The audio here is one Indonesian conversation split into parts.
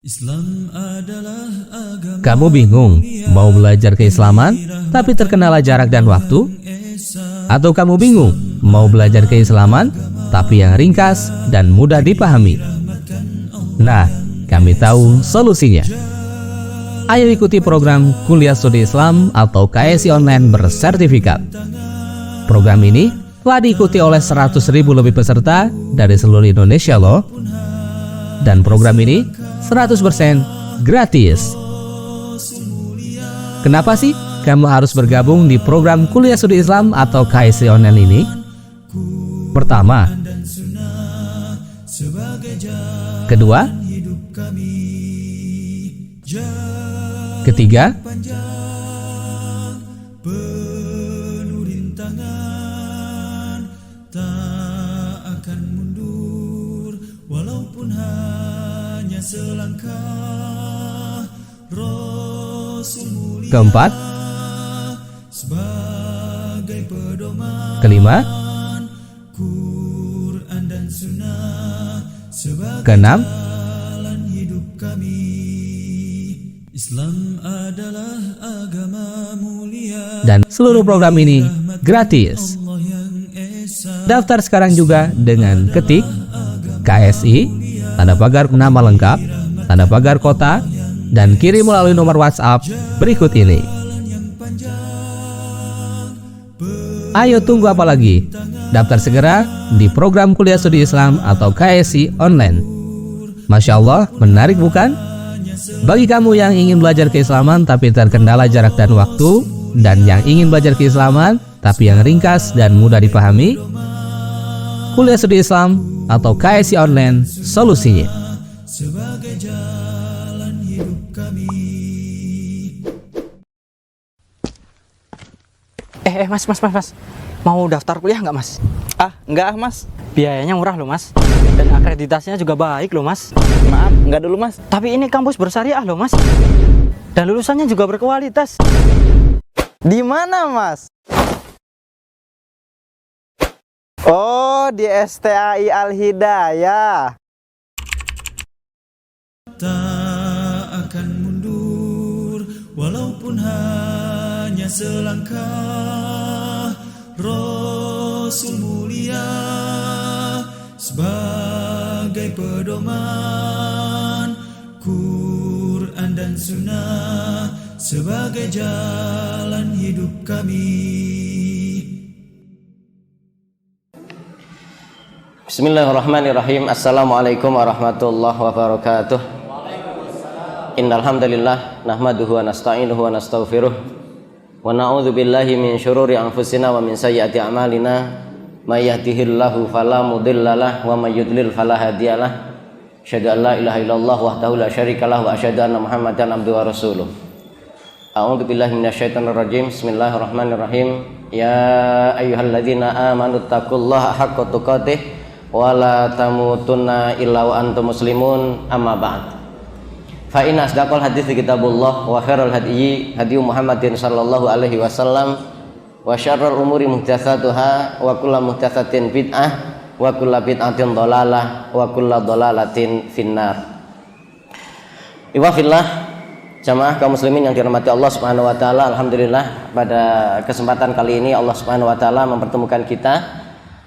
Islam adalah agama. Kamu bingung mau belajar keislaman tapi terkendala jarak dan waktu? Atau kamu bingung mau belajar keislaman tapi yang ringkas dan mudah dipahami? Nah, kami tahu solusinya. Ayo ikuti program Kuliah Studi Islam atau KSI Online bersertifikat. Program ini telah diikuti oleh 100.000 lebih peserta dari seluruh Indonesia loh. Dan program ini 100% gratis. Kenapa sih kamu harus bergabung di program Kuliah Studi Islam atau KSI Online ini? Pertama, kedua, ketiga, walaupun hanya selangkah. Rasul mulia keempat, sebagai pedoman, kelima, Quran dan Sunnah sebagai keenam, jalan hidup kami. Islam adalah agama mulia. dan seluruh program ini gratis. Allah yang esa. Daftar sekarang juga dengan ketik KSI, tanda pagar nama lengkap, tanda pagar kota, dan kirim melalui nomor WhatsApp berikut ini. Ayo tunggu apa lagi? Daftar segera di program Kuliah Studi Islam atau KSI Online. Masya Allah, menarik bukan? Bagi kamu yang ingin belajar keislaman tapi terkendala jarak dan waktu, dan yang ingin belajar keislaman tapi yang ringkas dan mudah dipahami, Kuliah Studi Islam atau KSI Online solusinya. Sebagai jalan hidup kami. Mas. Mau daftar kuliah nggak, Mas? Enggak Mas. Biayanya murah loh, Mas. Dan akreditasinya juga baik loh, Mas. Maaf, enggak dulu Mas. Tapi ini kampus bersyariah loh, Mas. Dan lulusannya juga berkualitas. Di mana Mas? Oh, di STAI Al-Hidayah. Tak akan mundur walaupun hanya selangkah. Rasul mulia sebagai pedoman, Quran dan Sunnah sebagai jalan hidup kami. Bismillahirrahmanirrahim. Assalamualaikum warahmatullahi wabarakatuh. Innal hamdalillah nahmaduhu wa nasta'inuhu wa nastaghfiruh wa na'udzu billahi min syururi anfusina wa min sayyiati a'malina. May yahdihillahu fala mudhillalah wa may yudlil fala hadiyalah. Asyhadu an la ilaha illallah wahdahu la syarikalah wa asyhadu anna Muhammadan abduhu wa rasuluh. A'udzu billahi minasyaitonir rajim. Bismillahirrahmanirrahim. Ya ayyuhalladzina amanu taqullaha haqqa tuqatih wa la tamutunna illa wa antum muslimun. Amma ba'd. Fa inna asdaqal hadits kitabullah wa khairal hadyi hadyu Muhammadin sallallahu alaihi wasallam wa syarrul umuri muhdatsatuha wa kullu muhdatsatin bid'ah wa kullu bid'atin dhalalah wa kullu dhalalatin finnar. Iwa fillah, jamaah kaum muslimin yang dirahmati Allah Subhanahu wa taala, alhamdulillah pada kesempatan kali ini Allah Subhanahu wa taala mempertemukan kita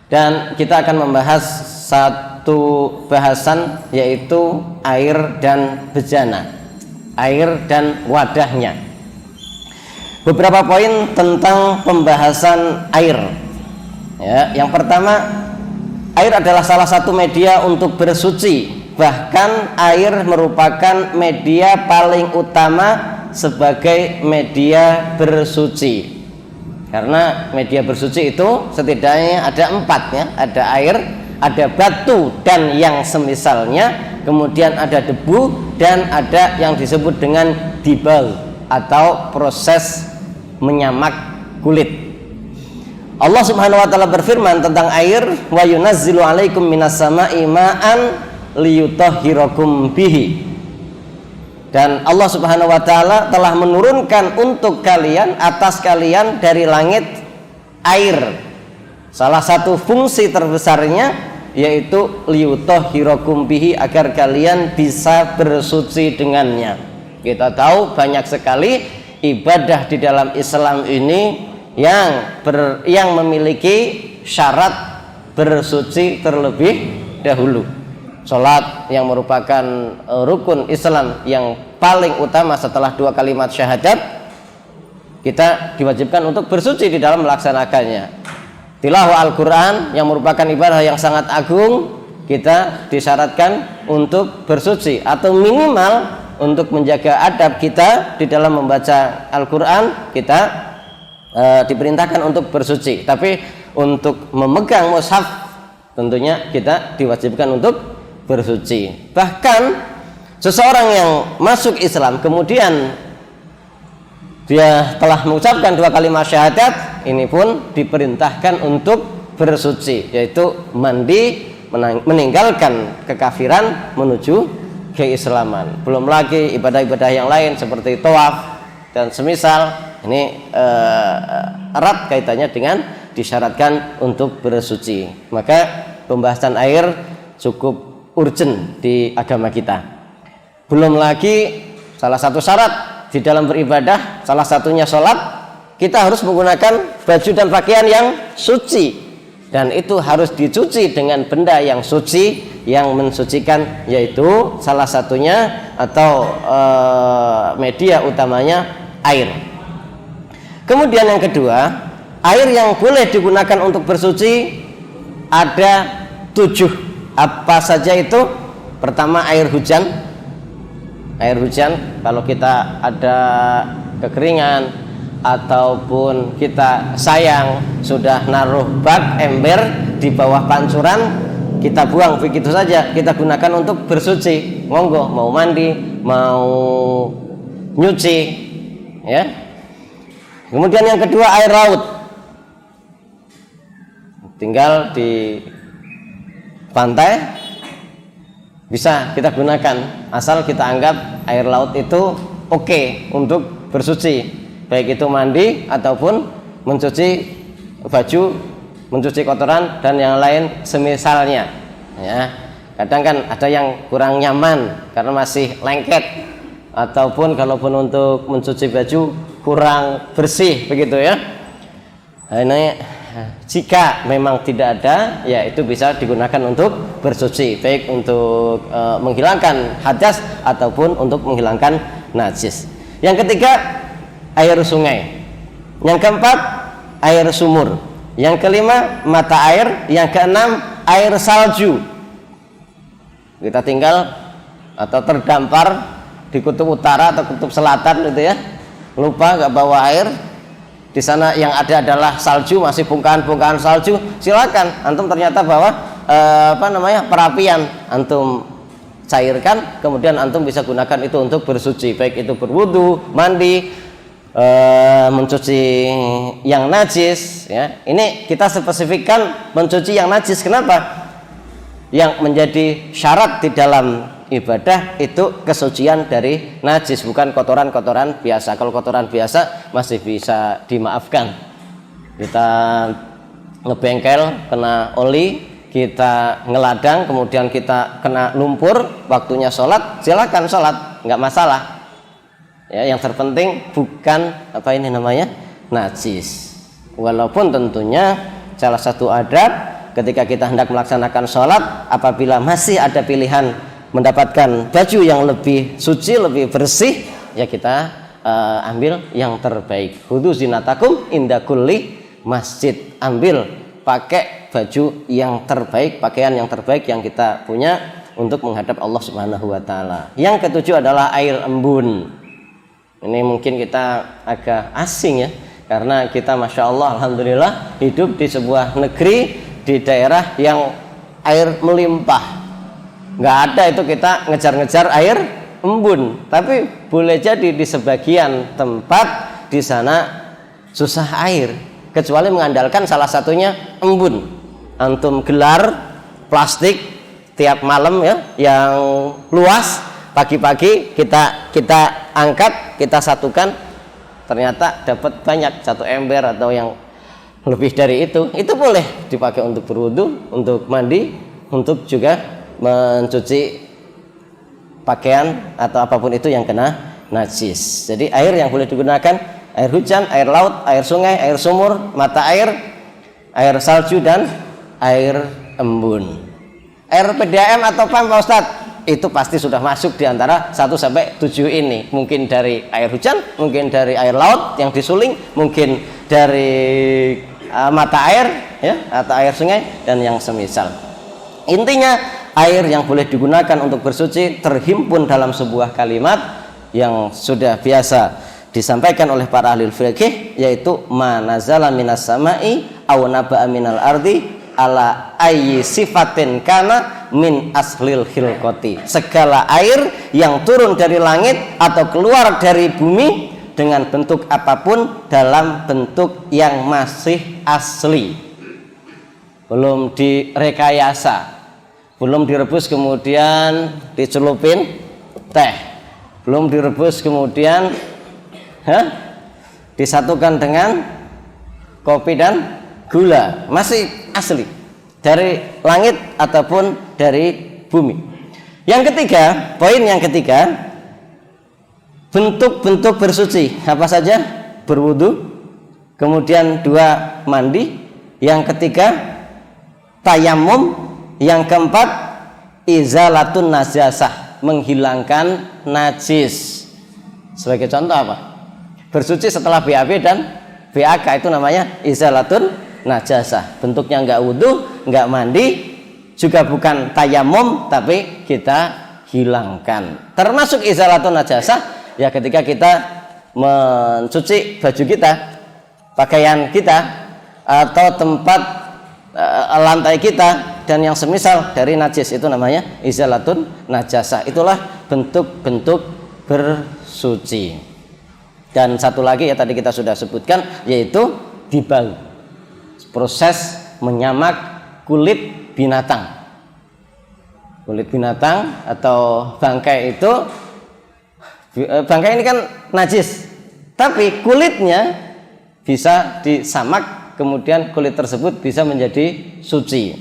dan kita akan membahas satu bahasan, yaitu air dan bejana, air dan wadahnya. Beberapa poin tentang pembahasan air. Ya, yang pertama, air adalah salah satu media untuk bersuci. Bahkan air merupakan media paling utama sebagai media bersuci. Karena media bersuci itu setidaknya ada 4 ya, ada air, ada batu dan yang semisalnya, kemudian ada debu dan ada yang disebut dengan dibal atau proses menyamak kulit. Allah Subhanahu wa taala berfirman tentang air, wa yunazzilu 'alaikum minas sama'i ma'an liyutahhirakum bihi. Dan Allah Subhanahu wa taala telah menurunkan untuk kalian, atas kalian dari langit air. Salah satu fungsi terbesarnya yaitu liyutahhirakum bihi, agar kalian bisa bersuci dengannya. Kita tahu banyak sekali ibadah di dalam Islam ini yang memiliki syarat bersuci terlebih dahulu. Salat yang merupakan rukun Islam yang paling utama setelah 2 kalimat syahadat, kita diwajibkan untuk bersuci di dalam melaksanakannya. Tilawah Al-Quran yang merupakan ibadah yang sangat agung, kita disyaratkan untuk bersuci, atau minimal untuk menjaga adab kita di dalam membaca Al-Quran, kita diperintahkan untuk bersuci. Tapi untuk memegang mushaf tentunya kita diwajibkan untuk bersuci. Bahkan seseorang yang masuk Islam kemudian dia telah mengucapkan 2 kalimat syahadat, ini pun diperintahkan untuk bersuci, yaitu mandi, meninggalkan kekafiran menuju keislaman. Belum lagi ibadah-ibadah yang lain seperti tawaf dan semisal, ini erat kaitannya dengan disyaratkan untuk bersuci. Maka pembahasan air cukup urgent di agama kita. Belum lagi salah satu syarat di dalam beribadah, salah satunya sholat, kita harus menggunakan baju dan pakaian yang suci, dan itu harus dicuci dengan benda yang suci, yang mensucikan, yaitu salah satunya atau media utamanya air. Kemudian yang kedua, air yang boleh digunakan untuk bersuci ada 7. Apa saja itu? Pertama, air hujan. Air hujan, kalau kita ada kekeringan ataupun kita sayang sudah naruh bak ember di bawah pancuran, kita buang begitu saja, kita gunakan untuk bersuci. Monggo, mau mandi, mau nyuci, ya. Kemudian yang kedua, air laut. Tinggal di pantai bisa kita gunakan, asal kita anggap air laut itu oke untuk bersuci, baik itu mandi ataupun mencuci baju, mencuci kotoran dan yang lain semisalnya, ya. Kadang kan ada yang kurang nyaman karena masih lengket, ataupun kalaupun untuk mencuci baju kurang bersih begitu, ya. Nah, ini jika memang tidak ada, ya itu bisa digunakan untuk bersuci, baik untuk menghilangkan hadas ataupun untuk menghilangkan najis. Yang ketiga, air sungai. Yang keempat, air sumur. Yang kelima, mata air. Yang keenam, air salju. Kita tinggal atau terdampar di kutub utara atau kutub selatan gitu, ya, lupa nggak bawa air. Di sana yang ada adalah salju, masih bongkahan-bongkahan salju, silakan antum ternyata bawa perapian, antum cairkan, kemudian antum bisa gunakan itu untuk bersuci, baik itu berwudu, mandi, mencuci yang najis, ya. Ini kita spesifikkan mencuci yang najis. Kenapa? Yang menjadi syarat di dalam ibadah itu kesucian dari najis, bukan kotoran-kotoran biasa. Kalau kotoran biasa masih bisa dimaafkan. Kita ngebengkel kena oli, kita ngeladang, kemudian kita kena lumpur, waktunya sholat, silakan sholat, nggak masalah. Ya, yang terpenting bukan najis. Walaupun tentunya salah satu adab ketika kita hendak melaksanakan sholat, apabila masih ada pilihan mendapatkan baju yang lebih suci, lebih bersih, ya kita ambil yang terbaik. Khudzu zinatakum inda kulli masjid. Ambil, pakai baju yang terbaik, pakaian yang terbaik yang kita punya untuk menghadap Allah Subhanahu wa taala. Yang ketujuh adalah air embun. Ini mungkin kita agak asing, ya, karena kita Masya Allah, Alhamdulillah hidup di sebuah negeri, di daerah yang air melimpah. Nggak ada itu kita ngejar-ngejar air embun, tapi boleh jadi di sebagian tempat di sana susah air, kecuali mengandalkan salah satunya embun. Antum gelar plastik tiap malam, ya, yang luas, pagi-pagi kita angkat, kita satukan, ternyata dapat banyak, 1 ember atau yang lebih dari itu boleh dipakai untuk berwudu, untuk mandi, untuk juga mencuci pakaian atau apapun itu yang kena najis. Jadi air yang boleh digunakan air hujan, air laut, air sungai, air sumur, mata air, air salju dan air embun. Air PDAM atau PAM Pak Ustadz, itu pasti sudah masuk di antara 1 sampai 7 ini. Mungkin dari air hujan, mungkin dari air laut yang disuling, mungkin dari mata air ya atau air sungai dan yang semisal. Intinya air yang boleh digunakan untuk bersuci terhimpun dalam sebuah kalimat yang sudah biasa disampaikan oleh para ahli fikih, yaitu manazala minas sama'i aw naba'a minal ardi ala ayyi sifatin kana min aslil khilqati. Segala air yang turun dari langit atau keluar dari bumi dengan bentuk apapun dalam bentuk yang masih asli, belum direkayasa, belum direbus kemudian dicelupin teh, belum direbus kemudian disatukan dengan kopi dan gula, masih asli dari langit ataupun dari bumi. Yang ketiga, poin yang ketiga, bentuk-bentuk bersuci apa saja? Berwudu, kemudian 2 mandi, yang ketiga tayamum, yang keempat izalatun najasah, menghilangkan najis. Sebagai contoh apa? Bersuci setelah BAB dan BAK itu namanya izalatun najasah. Bentuknya enggak wudu, enggak mandi, juga bukan tayamum, tapi kita hilangkan. Termasuk izalatun najasah ya ketika kita mencuci baju kita, pakaian kita, atau tempat lantai kita dan yang semisal dari najis, itu namanya izalatun najasah. Itulah bentuk-bentuk bersuci. Dan satu lagi ya tadi kita sudah sebutkan, yaitu dibau, proses menyamak kulit binatang. Kulit binatang atau bangkai itu, bangkai ini kan najis, tapi kulitnya bisa disamak, kemudian kulit tersebut bisa menjadi suci.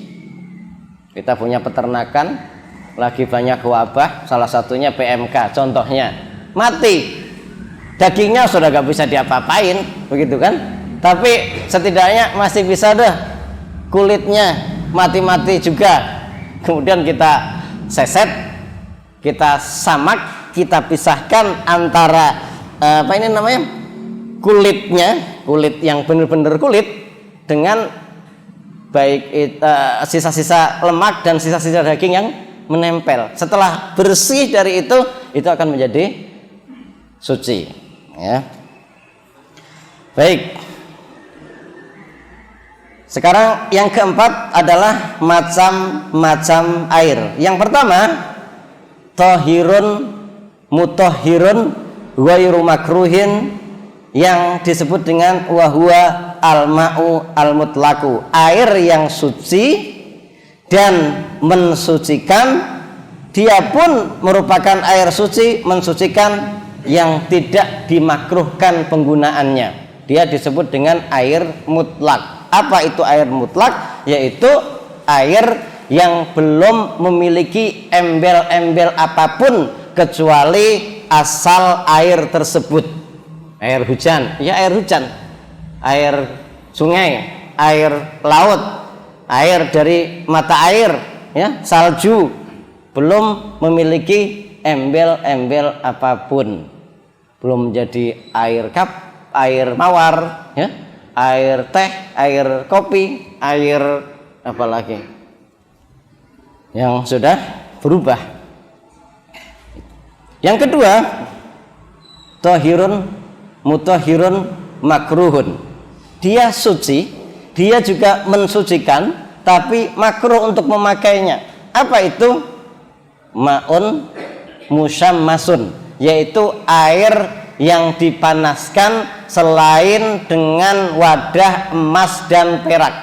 Kita punya peternakan, lagi banyak wabah, salah satunya PMK, contohnya mati, dagingnya sudah gak bisa diapa-apain, begitu kan? Tapi setidaknya masih bisa deh kulitnya mati-mati juga. Kemudian kita seset, kita samak, kita pisahkan antara apa ini namanya, kulitnya, kulit yang benar-benar kulit, dengan baik sisa-sisa lemak dan sisa-sisa daging yang menempel. Setelah bersih dari itu akan menjadi suci. Ya. Baik. Sekarang yang keempat adalah macam-macam air. Yang pertama, tahirun mutahhirun ghairu makruhin, yang disebut dengan wahwa al-ma'u al-mutlaqu, air yang suci dan mensucikan. Dia pun merupakan air suci, mensucikan, yang tidak dimakruhkan penggunaannya. Dia disebut dengan air mutlak. Apa itu air mutlak? Yaitu air yang belum memiliki embel-embel apapun kecuali asal air tersebut. Air hujan, ya air hujan, air sungai, air laut, air dari mata air, ya salju, belum memiliki embel-embel apapun, belum menjadi air air mawar, ya, air teh, air kopi, air apa lagi yang sudah berubah. Yang kedua, tahirun mutahhirun makruhun, dia suci, dia juga mensucikan, tapi makruh untuk memakainya. Apa itu? Ma'un musyammasun, yaitu air yang dipanaskan selain dengan wadah emas dan perak.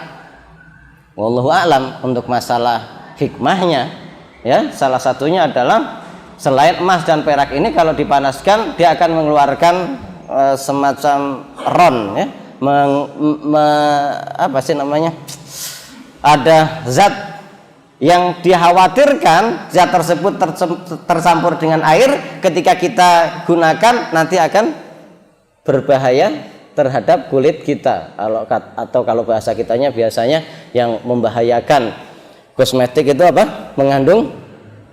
Wallahu a'lam untuk masalah hikmahnya, ya, salah satunya adalah selain emas dan perak ini kalau dipanaskan dia akan mengeluarkan semacam ron, ya, apa sih namanya, ada zat yang dikhawatirkan zat tersebut tercampur dengan air ketika kita gunakan nanti akan berbahaya terhadap kulit kita, atau kalau bahasa kitanya biasanya yang membahayakan kosmetik itu apa? Mengandung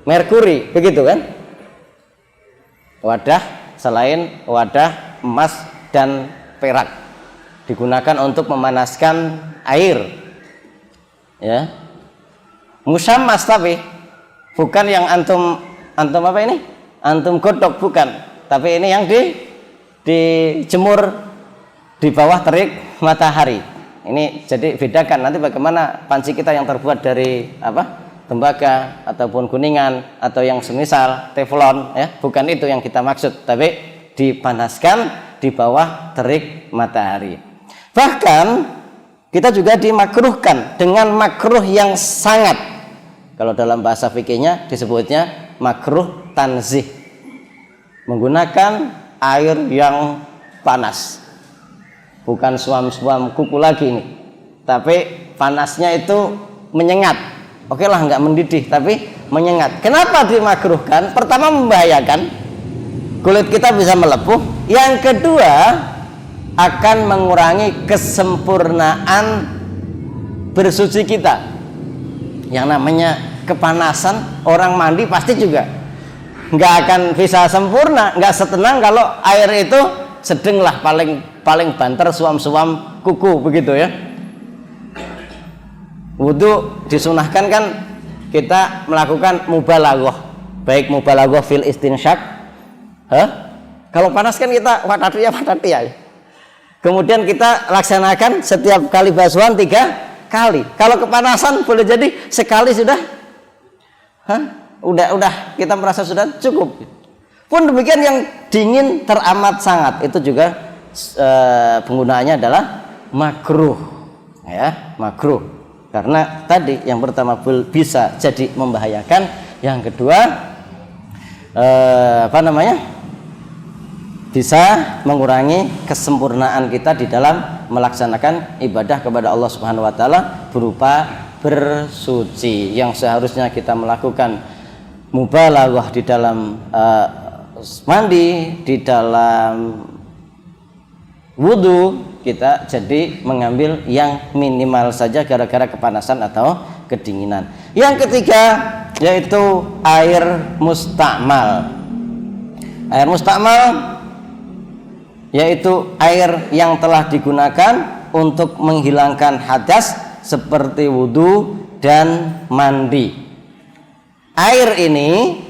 merkuri, begitu kan? Wadah selain wadah emas dan perak digunakan untuk memanaskan air, ya. Musammas, tapi bukan yang antum apa ini? Antum godok, bukan. Tapi ini yang dijemur di bawah terik matahari. Ini jadi bedakan nanti bagaimana panci kita yang terbuat dari apa? Tembaga ataupun kuningan atau yang semisal teflon, ya. Bukan itu yang kita maksud, tapi dipanaskan di bawah terik matahari. Bahkan kita juga dimakruhkan dengan makruh yang sangat. Kalau dalam bahasa fikihnya disebutnya makruh tanzih. Menggunakan air yang panas. Bukan suam-suam kuku lagi nih, tapi panasnya itu menyengat. Oke lah, nggak mendidih tapi menyengat. Kenapa dimakruhkan? Pertama, membahayakan, kulit kita bisa melepuh. Yang kedua, akan mengurangi kesempurnaan bersuci kita. Yang namanya kepanasan, orang mandi pasti juga nggak akan bisa sempurna, nggak setenang kalau air itu sedang lah, paling banter suam-suam kuku, begitu ya. Wudu disunahkan kan kita melakukan mubalaghah, baik mubalaghah fil istinsyak. Kalau panas kan kita watatiyah. Kemudian kita laksanakan setiap kali basuhan 3 kali. Kalau kepanasan boleh jadi sekali sudah. Udah kita merasa sudah cukup. Pun demikian yang dingin teramat sangat itu juga penggunaannya adalah makruh, ya, makruh. Karena tadi yang pertama bisa jadi membahayakan, yang kedua bisa mengurangi kesempurnaan kita di dalam melaksanakan ibadah kepada Allah Subhanahu wa taala berupa bersuci. Yang seharusnya kita melakukan mubalaghah di dalam mandi, di dalam wudu, kita jadi mengambil yang minimal saja gara-gara kepanasan atau kedinginan. Yang ketiga yaitu air mustakmal. Air mustakmal yaitu air yang telah digunakan untuk menghilangkan hadas seperti wudu dan mandi. Air ini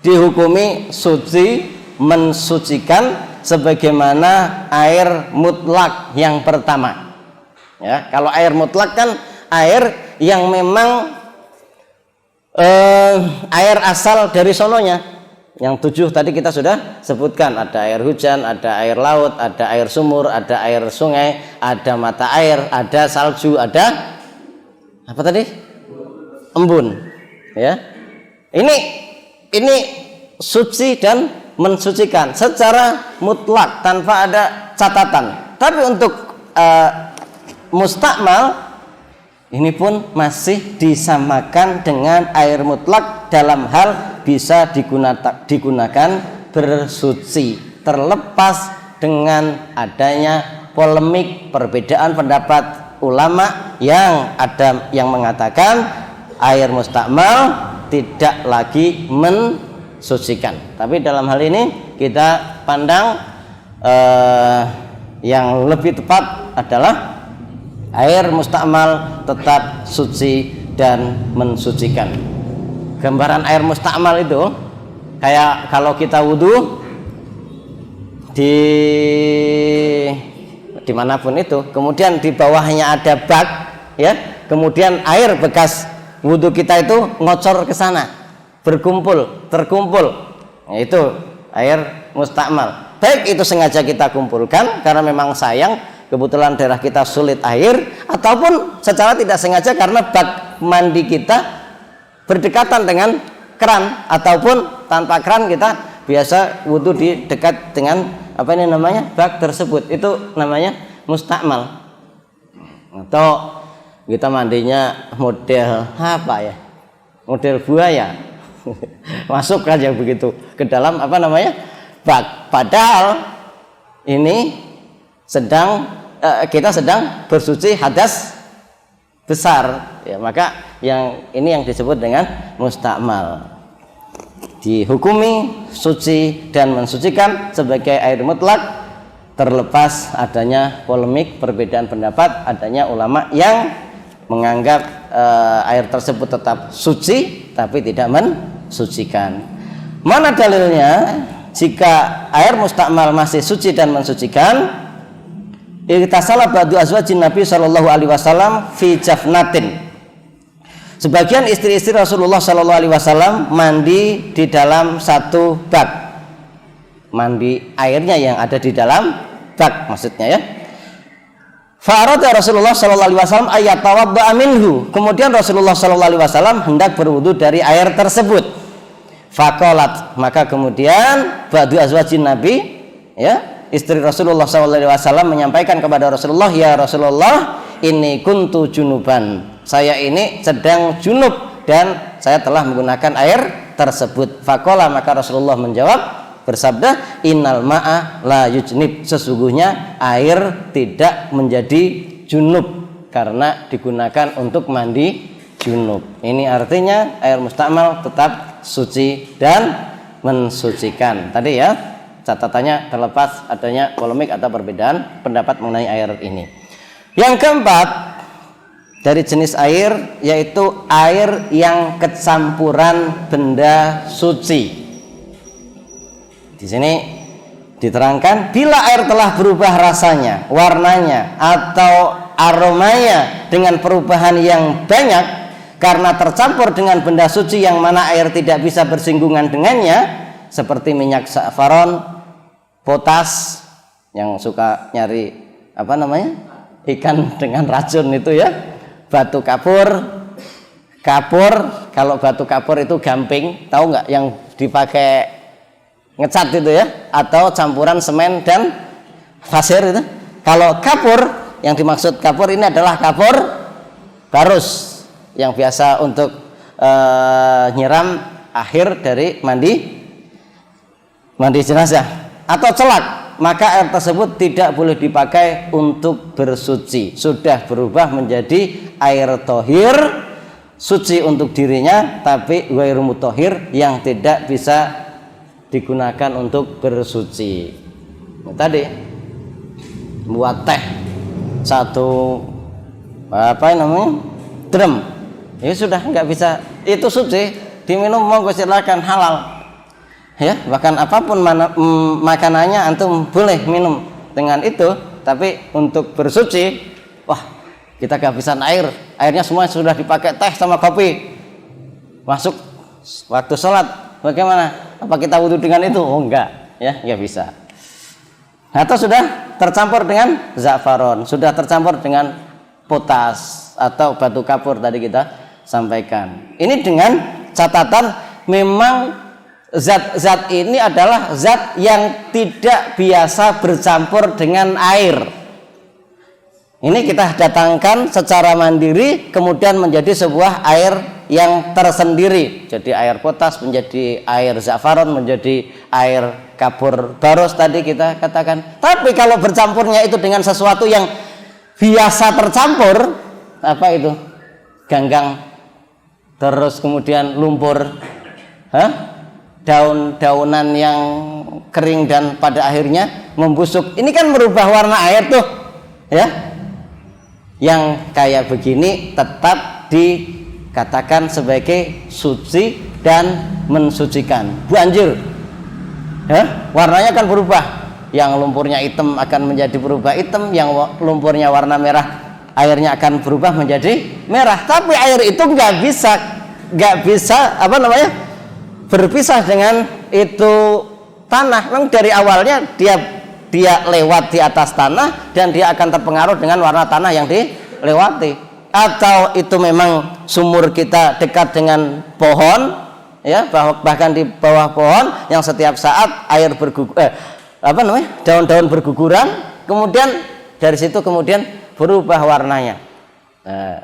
dihukumi suci, mensucikan sebagaimana air mutlak yang pertama. Ya, kalau air mutlak kan air yang memang air asal dari sononya. Yang 7 tadi kita sudah sebutkan, ada air hujan, ada air laut, ada air sumur, ada air sungai, ada mata air, ada salju, ada apa tadi? Embun. Ya. Ini suci dan mensucikan secara mutlak tanpa ada catatan. Tapi untuk mustakmal ini pun masih disamakan dengan air mutlak dalam hal bisa digunakan bersuci, terlepas dengan adanya polemik perbedaan pendapat ulama yang ada yang mengatakan air mustakmal tidak lagi mensucikan. Tapi dalam hal ini kita pandang yang lebih tepat adalah air mustakmal tetap suci dan mensucikan. Gambaran air mustakmal itu kayak kalau kita wudu dimanapun itu, kemudian di bawahnya ada bak, ya, kemudian air bekas wudu kita itu ngocor ke sana, terkumpul, nah, itu air mustakmal. Baik itu sengaja kita kumpulkan karena memang sayang, kebetulan daerah kita sulit air, ataupun secara tidak sengaja karena bak mandi kita berdekatan dengan keran, ataupun tanpa keran kita biasa wudu di dekat dengan apa ini namanya bak tersebut, itu namanya mustakmal. Atau kita mandinya model apa ya, model buaya. Masuk aja begitu ke dalam apa namanya bak. Padahal ini kita sedang bersuci hadas besar, ya, maka yang ini yang disebut dengan mustakmal, dihukumi suci dan mensucikan sebagai air mutlak, terlepas adanya polemik, perbedaan pendapat, adanya ulama yang menganggap air tersebut tetap suci tapi tidak mensucikan. Mana dalilnya? Jika air mustakmal masih suci dan mensucikan, Iktasala ba'du azwajin Nabi sallallahu alaihi wasallam fi jafnatin. Sebagian istri-istri Rasulullah sallallahu alaihi wasallam mandi di dalam satu bak. Mandi airnya yang ada di dalam bak maksudnya, ya. Fa'arada Rasulullah sallallahu alaihi wasallam ayatawadda'a minhu. Kemudian Rasulullah sallallahu alaihi wasallam hendak berwudu dari air tersebut. Faqalat, maka kemudian ba'du azwajin Nabi, ya, istri Rasulullah SAW menyampaikan kepada Rasulullah, ya Rasulullah, ini kuntu junuban, saya ini sedang junub dan saya telah menggunakan air tersebut. Faqala, maka Rasulullah menjawab bersabda, innal ma'a la yujnib, sesungguhnya air tidak menjadi junub karena digunakan untuk mandi junub. Ini artinya air mustakmal tetap suci dan mensucikan. Tadi ya catatannya, terlepas adanya polemik atau perbedaan pendapat mengenai air ini. Yang keempat dari jenis air yaitu air yang kecampuran benda suci. Di sini diterangkan bila air telah berubah rasanya, warnanya atau aromanya dengan perubahan yang banyak karena tercampur dengan benda suci yang mana air tidak bisa bersinggungan dengannya, seperti minyak safaron, potas, yang suka nyari apa namanya ikan dengan racun itu, ya, batu kapur, kalau batu kapur itu gamping, tahu nggak, yang dipakai ngecat itu, ya, atau campuran semen dan pasir itu. Kalau kapur, yang dimaksud kapur ini adalah kapur barus yang biasa untuk nyiram akhir dari mandi jenazah atau celak, maka air tersebut tidak boleh dipakai untuk bersuci, sudah berubah menjadi air tohir, suci untuk dirinya tapi ghairu mutahhir, yang tidak bisa digunakan untuk bersuci. Nah, tadi buat teh satu apa namanya drum, ini sudah nggak bisa, itu suci, diminum monggo silakan, halal, ya, bahkan apapun makanannya antum boleh minum dengan itu, tapi untuk bersuci, wah, kita kehabisan airnya semua sudah dipakai teh sama kopi, masuk waktu sholat, bagaimana? Apa kita wudhu dengan itu? Oh enggak, ya, nggak bisa. Atau sudah tercampur dengan zafaron, sudah tercampur dengan potas atau batu kapur tadi kita sampaikan. Ini dengan catatan memang zat-zat ini adalah zat yang tidak biasa bercampur dengan air. Ini kita datangkan secara mandiri, kemudian menjadi sebuah air yang tersendiri. Jadi air potas menjadi air zafaron, menjadi air kapur baros tadi kita katakan. Tapi kalau bercampurnya itu dengan sesuatu yang biasa tercampur, apa itu? Ganggang, terus kemudian lumpur, daun-daunan yang kering dan pada akhirnya membusuk. Ini kan merubah warna air tuh, ya. Yang kayak begini tetap dikatakan sebagai suci dan mensucikan. Banjir, ya, warnanya akan berubah. Yang lumpurnya hitam akan menjadi berubah hitam, yang lumpurnya warna merah, airnya akan berubah menjadi merah. Tapi air itu nggak bisa apa namanya berpisah dengan itu tanah. Memang dari awalnya dia lewat di atas tanah dan dia akan terpengaruh dengan warna tanah yang dilewati. Atau itu memang sumur kita dekat dengan pohon, ya, bahkan di bawah pohon yang setiap saat air daun-daun berguguran, kemudian dari situ kemudian berubah warnanya. Nah,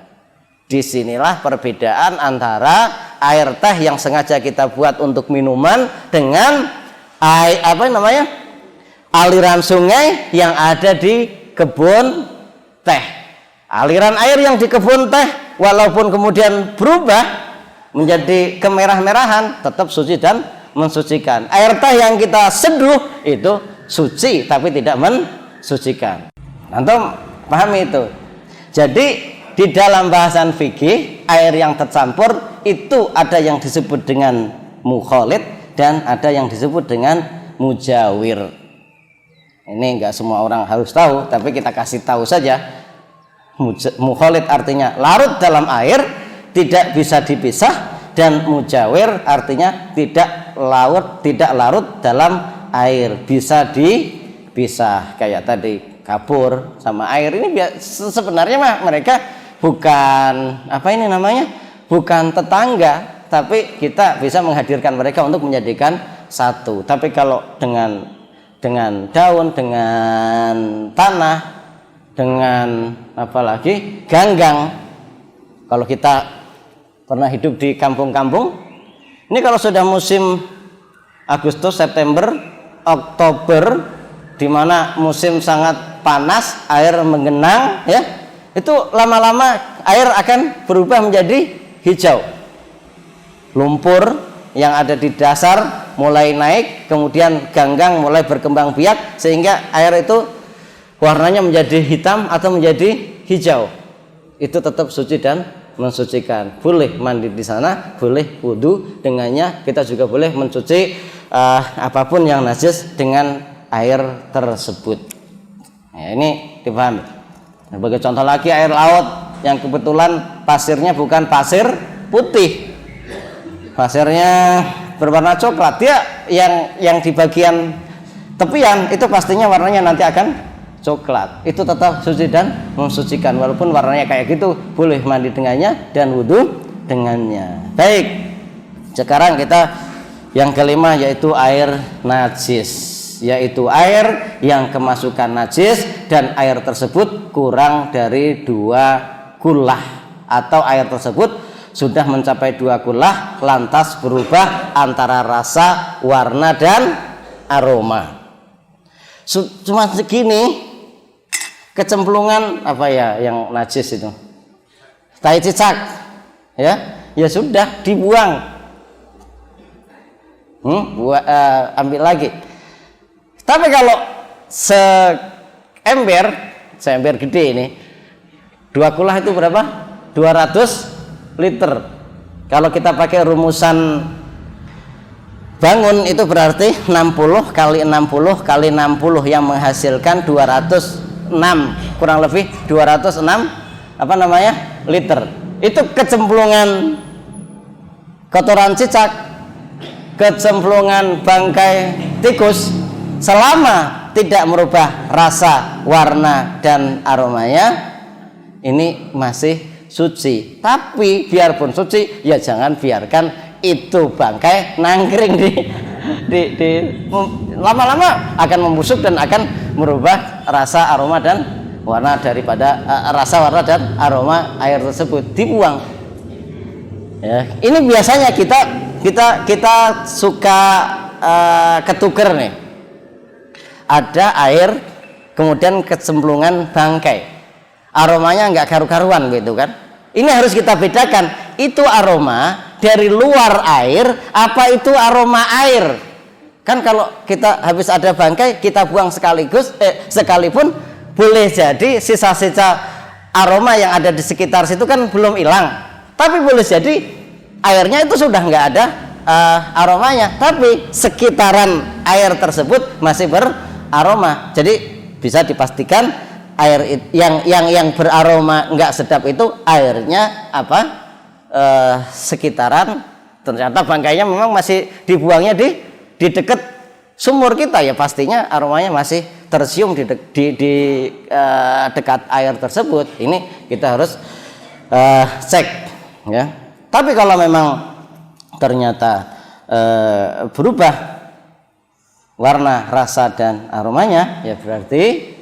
Disinilah perbedaan antara air teh yang sengaja kita buat untuk minuman dengan aliran sungai yang ada di kebun teh. Aliran air yang di kebun teh walaupun kemudian berubah menjadi kemerah-merahan tetap suci dan mensucikan. Air teh yang kita seduh itu suci tapi tidak mensucikan. Antum pahami itu. Jadi di dalam bahasan fikih, air yang tercampur itu ada yang disebut dengan mukhalid dan ada yang disebut dengan mujawir. Ini enggak semua orang harus tahu, tapi kita kasih tahu saja. Mukhalid artinya larut dalam air, tidak bisa dipisah, dan mujawir artinya tidak larut dalam air, bisa dipisah. Kayak tadi kapur sama air ini sebenarnya mereka bukan bukan tetangga, tapi kita bisa menghadirkan mereka untuk menjadikan satu. Tapi kalau dengan daun, dengan tanah, dengan apalagi ganggang, kalau kita pernah hidup di kampung-kampung, ini kalau sudah musim Agustus, September, Oktober, di mana musim sangat panas, air menggenang, ya, itu lama-lama air akan berubah menjadi hijau. Lumpur yang ada di dasar mulai naik, kemudian ganggang mulai berkembang biak sehingga air itu warnanya menjadi hitam atau menjadi hijau. Itu tetap suci dan mensucikan. Boleh mandi di sana, boleh wudu dengannya. Kita juga boleh mencuci apapun yang najis dengan air tersebut. Nah, ini dipahami. Sebagai contoh lagi, air laut yang kebetulan pasirnya bukan pasir putih, pasirnya berwarna coklat, dia yang di bagian tepian itu pastinya warnanya nanti akan coklat. Itu tetap suci dan mensucikan, walaupun warnanya kayak gitu, boleh mandi dengannya dan wudhu dengannya. Baik, sekarang kita yang kelima, yaitu air najis, yaitu air yang kemasukan najis dan air tersebut kurang dari 2 kullah, atau air tersebut sudah mencapai 2 kullah lantas berubah antara rasa, warna dan aroma. Cuma segini kecemplungan yang najis itu, tai cicak, ya sudah dibuang, ambil lagi. Tapi kalau seember gede ini, 2 kullah itu berapa? 200 liter. Kalau kita pakai rumusan bangun itu berarti 60 kali 60 kali 60 yang menghasilkan 206, kurang lebih 206 liter. Itu kecemplungan kotoran cicak, kecemplungan bangkai tikus, selama tidak merubah rasa, warna, dan aromanya, ini masih suci. Tapi biarpun suci, ya jangan biarkan itu bangkai nangkring di lama-lama akan membusuk dan akan merubah rasa, aroma, dan warna daripada rasa, warna, dan aroma air tersebut. Dibuang. Ya, ini biasanya kita suka ketuker nih. Ada air kemudian kecemplungan bangkai, aromanya nggak karu-karuan gitu kan. Ini harus kita bedakan, itu aroma dari luar air apa itu aroma air. Kan kalau kita habis ada bangkai kita buang sekalipun boleh jadi sisa-sisa aroma yang ada di sekitar situ kan belum hilang, tapi boleh jadi airnya itu sudah nggak ada aromanya, tapi sekitaran air tersebut masih beraroma. Jadi bisa dipastikan air yang beraroma nggak sedap itu airnya sekitaran. Ternyata bangkainya memang masih dibuangnya di dekat sumur kita, ya pastinya aromanya masih tercium di dekat air tersebut. Ini kita harus cek, ya. Tapi kalau memang ternyata berubah warna, rasa, dan aromanya, ya berarti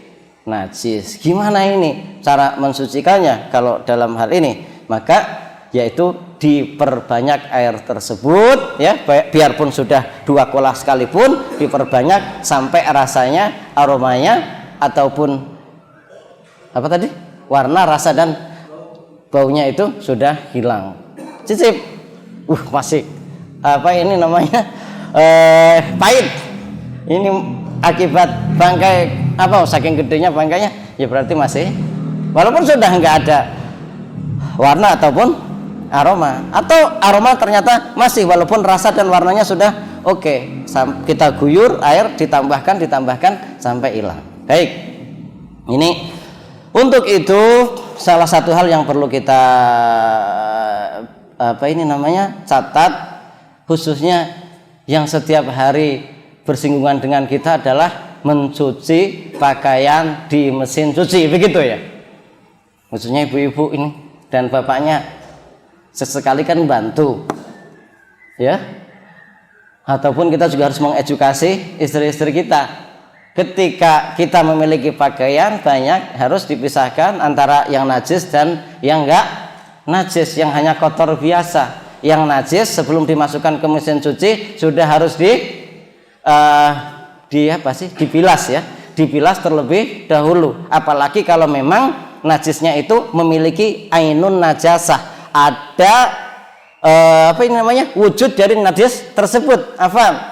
najis. Gimana ini cara mensucikannya? Kalau dalam hal ini maka yaitu diperbanyak air tersebut ya, biarpun sudah 2 kolah sekalipun diperbanyak sampai rasanya, aromanya ataupun apa tadi? Warna, rasa dan baunya itu sudah hilang. Cicip. Masih apa ini namanya? Pahit. Ini akibat bangkai apa? Saking gedenya bangkainya, ya berarti masih walaupun sudah enggak ada warna ataupun aroma, atau aroma ternyata masih walaupun rasa dan warnanya sudah oke. Kita guyur air, ditambahkan sampai hilang. Baik. Ini untuk itu salah satu hal yang perlu kita catat, khususnya yang setiap hari bersinggungan dengan kita adalah mencuci pakaian di mesin cuci, begitu ya. Maksudnya ibu-ibu ini dan bapaknya sesekali kan bantu ya, ataupun kita juga harus mengedukasi istri-istri kita. Ketika kita memiliki pakaian banyak, harus dipisahkan antara yang najis dan yang enggak najis, yang hanya kotor biasa. Yang najis sebelum dimasukkan ke mesin cuci sudah harus dibilas ya, dibilas terlebih dahulu. Apalagi kalau memang najisnya itu memiliki ainun najasah, ada wujud dari najis tersebut.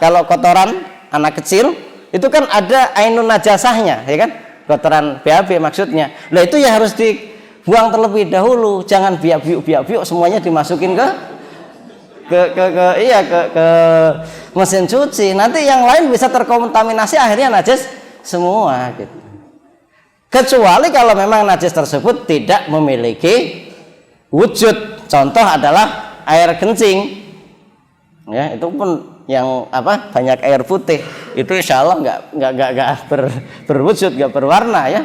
Kalau kotoran anak kecil itu kan ada ainun najasahnya, ya kan? Kotoran BAB maksudnya. Nah itu ya harus dibuang terlebih dahulu. Jangan biak-biuk semuanya dimasukin ke mesin cuci. Nanti yang lain bisa terkontaminasi, akhirnya najis semua gitu. Kecuali kalau memang najis tersebut tidak memiliki wujud. Contoh adalah air kencing. Ya, itu pun yang banyak air putih itu insya Allah nggak berwujud, nggak berwarna ya.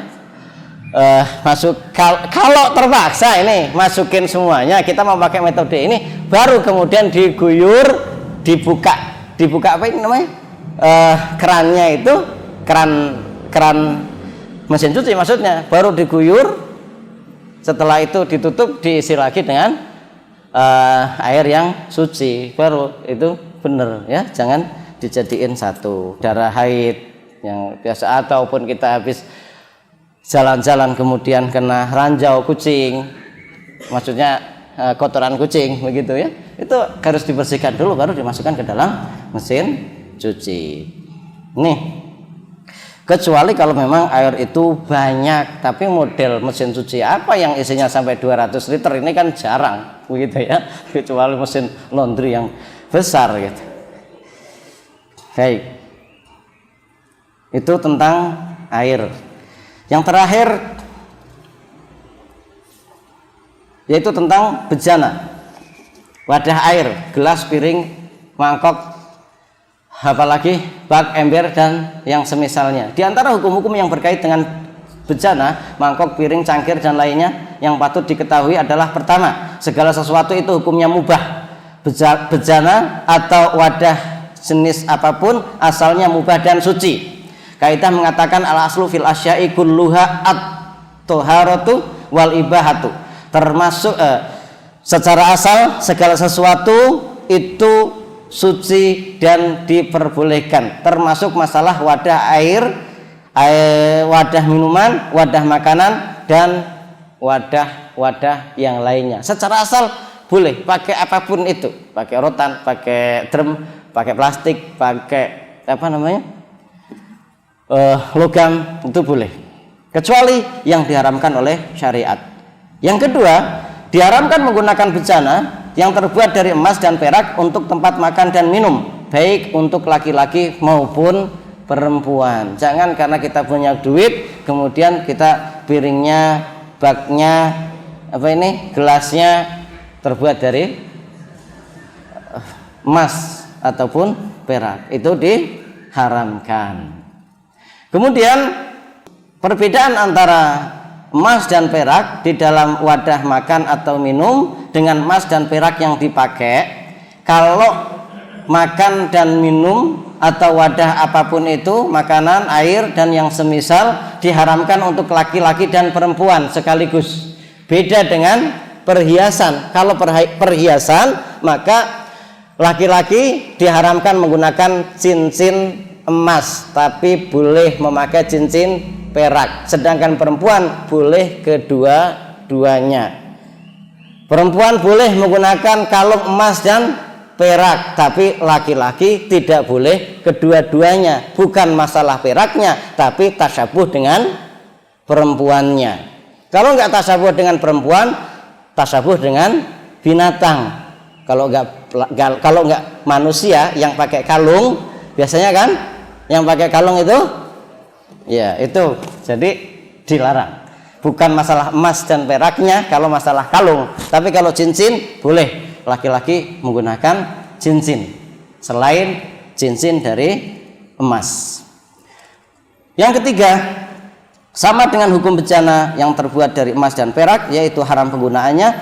Kalau terpaksa ini masukin semuanya, kita mau pakai metode ini, baru kemudian diguyur, dibuka apa ini namanya, kerannya itu keran mesin cuci maksudnya, baru diguyur, setelah itu ditutup, diisi lagi dengan air yang suci, baru itu bener ya. Jangan dijadiin satu. Darah haid yang biasa ataupun kita habis jalan-jalan kemudian kena ranjau kucing, maksudnya kotoran kucing begitu ya, itu harus dibersihkan dulu baru dimasukkan ke dalam mesin cuci. Nih, kecuali kalau memang air itu banyak, tapi model mesin cuci apa yang isinya sampai 200 liter ini kan jarang begitu ya, kecuali mesin laundry yang besar gitu. Baik, itu tentang air. Yang terakhir yaitu tentang bejana, wadah air, gelas, piring, mangkok, apalagi bak, ember dan yang semisalnya. Di antara hukum-hukum yang berkait dengan bejana, mangkok, piring, cangkir dan lainnya yang patut diketahui adalah: pertama, segala sesuatu itu hukumnya mubah. Bejana atau wadah jenis apapun asalnya mubah dan suci. Kaidah mengatakan al-aslu fil asya'i kulluha at-thaharatu wal ibahatu. Termasuk secara asal segala sesuatu itu suci dan diperbolehkan, termasuk masalah wadah air, wadah minuman, wadah makanan dan wadah-wadah yang lainnya. Secara asal boleh pakai apapun itu, pakai rotan, pakai drum, pakai plastik, pakai logam, itu boleh, kecuali yang diharamkan oleh syariat. Yang kedua, diharamkan menggunakan bejana yang terbuat dari emas dan perak untuk tempat makan dan minum, baik untuk laki-laki maupun perempuan. Jangan karena kita punya duit kemudian kita piringnya, baknya, gelasnya terbuat dari emas ataupun perak, itu diharamkan. Kemudian perbedaan antara emas dan perak di dalam wadah makan atau minum dengan emas dan perak yang dipakai. Kalau makan dan minum atau wadah apapun itu, makanan, air dan yang semisal, diharamkan untuk laki-laki dan perempuan sekaligus. Beda dengan perhiasan. Kalau perhiasan, maka laki-laki diharamkan menggunakan cincin emas, tapi boleh memakai cincin perak. Sedangkan perempuan boleh kedua-duanya. Perempuan boleh menggunakan kalung emas dan perak, tapi laki-laki tidak boleh kedua-duanya. Bukan masalah peraknya, tapi tasyabuh dengan perempuannya. Kalau nggak tasyabuh dengan perempuan, tasyabuh dengan binatang. Kalau nggak manusia yang pakai kalung, biasanya kan yang pakai kalung itu, ya itu jadi dilarang. Bukan masalah emas dan peraknya kalau masalah kalung, tapi kalau cincin boleh laki-laki menggunakan cincin selain cincin dari emas. Yang ketiga, sama dengan hukum bejana yang terbuat dari emas dan perak, yaitu haram penggunaannya,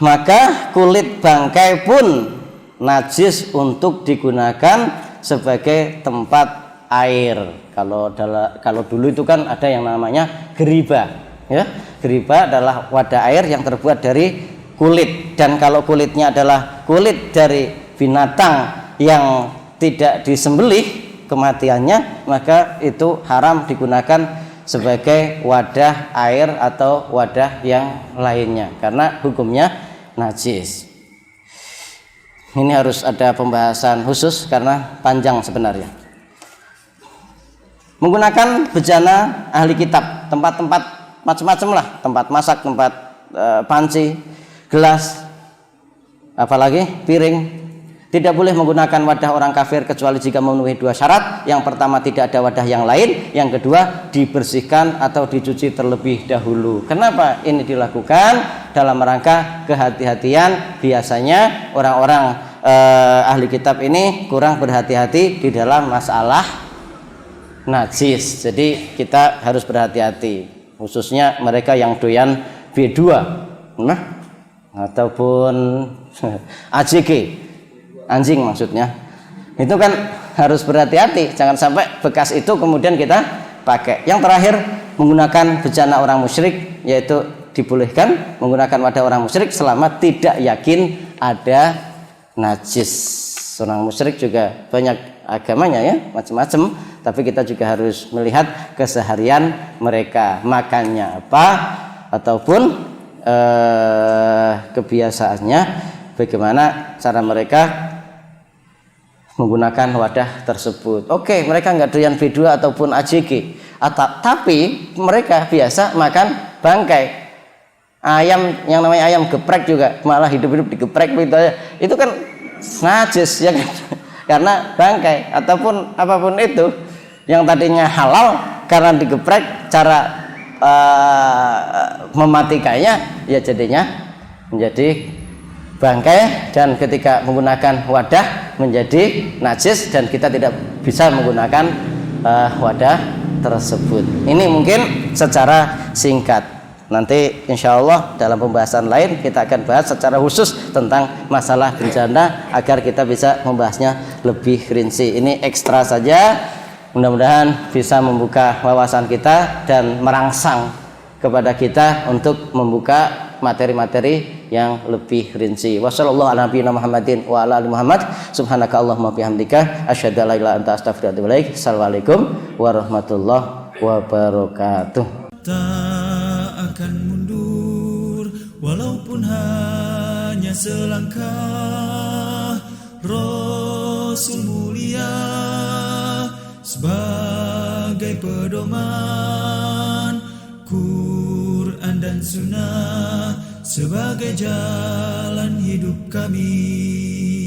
maka kulit bangkai pun najis untuk digunakan sebagai tempat air. Kalau dulu itu kan ada yang namanya geriba. Ya, geriba adalah wadah air yang terbuat dari kulit, dan kalau kulitnya adalah kulit dari binatang yang tidak disembelih kematiannya, maka itu haram digunakan sebagai wadah air atau wadah yang lainnya karena hukumnya najis. Ini harus ada pembahasan khusus karena panjang sebenarnya. Menggunakan bejana ahli kitab, tempat-tempat macam-macam lah, tempat masak, tempat panci, gelas, apalagi piring. Tidak boleh menggunakan wadah orang kafir kecuali jika memenuhi dua syarat. Yang pertama, tidak ada wadah yang lain. Yang kedua, dibersihkan atau dicuci terlebih dahulu. Kenapa ini dilakukan? Dalam rangka kehati-hatian. Biasanya orang-orang ahli kitab ini kurang berhati-hati di dalam masalah najis. Jadi kita harus berhati-hati, khususnya mereka yang doyan B2 ataupun AJG, anjing maksudnya, itu kan harus berhati-hati, jangan sampai bekas itu kemudian kita pakai. Yang terakhir, menggunakan bejana orang musyrik, yaitu dibolehkan menggunakan wadah orang musyrik selama tidak yakin ada najis. Orang musyrik juga banyak agamanya ya, macam-macam, tapi kita juga harus melihat keseharian mereka, makannya apa ataupun kebiasaannya, bagaimana cara mereka menggunakan wadah tersebut. Oke, mereka nggak doyan B2 ataupun AJG, tapi mereka biasa makan bangkai ayam, yang namanya ayam geprek juga, malah hidup-hidup digeprek begitu aja. Itu kan najis ya kan? Karena bangkai ataupun apapun itu yang tadinya halal, karena digeprek, cara mematikannya ya jadinya menjadi bangkai, dan ketika menggunakan wadah menjadi najis dan kita tidak bisa menggunakan wadah tersebut. Ini mungkin secara singkat. Nanti insya Allah dalam pembahasan lain kita akan bahas secara khusus tentang masalah bencana agar kita bisa membahasnya lebih rinci. Ini ekstra saja, mudah-mudahan bisa membuka wawasan kita dan merangsang kepada kita untuk membuka materi-materi yang lebih rinci. Wassallallahu ala nabiyina Muhammadin wa ala ali Muhammad. Subhanaka Allahumma bihamdika asyhadu an la ilaha illa anta astaghfiruka wa atubu ilaik. Assalamualaikum warahmatullahi wabarakatuh. Tak akan mundur walaupun hanya selangkah. Rasul mulia sebagai pedoman, Quran dan Sunnah sebagai jalan hidup kami.